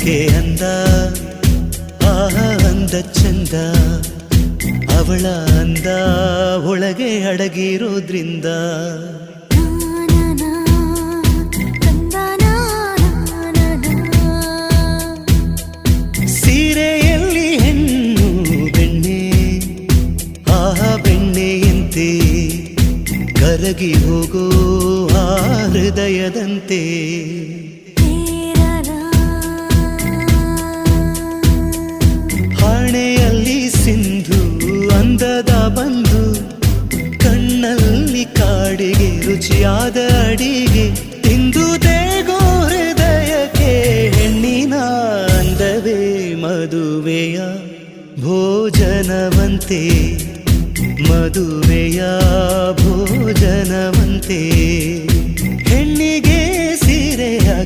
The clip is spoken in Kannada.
ಅದಕ್ಕೆ ಅಂದ ಅಂದ ಚಂದ ಅವಳ ಅಂದ ಒಳಗೆ ಅಡಗಿರೋದ್ರಿಂದ ಸೀರೆಯಲ್ಲಿ ಹೆಣ್ಣು ಬೆಣ್ಣೆ ಬೆಣ್ಣೆಯಂತೆ ಕರಗಿ ಹೋಗೋ ಆ ಹೃದಯದಂತೆ ಹಣೆಯಲ್ಲಿ ಸಿಂಧು ಅಂದದ ಬಂದು ಕಣ್ಣಲ್ಲಿ ಕಾಡಿಗೆ ರುಚಿಯಾದ ಅಡಿಗೆ ತಿಂದು ದೇಗೋ ಹೃದಯಕ್ಕೆ ಹೆಣ್ಣಿನ ಅಂದವೇ ಮದುವೆಯ ಭೋಜನವಂತೆ ಮದುವೆಯ ಭೋಜನವಂತೆ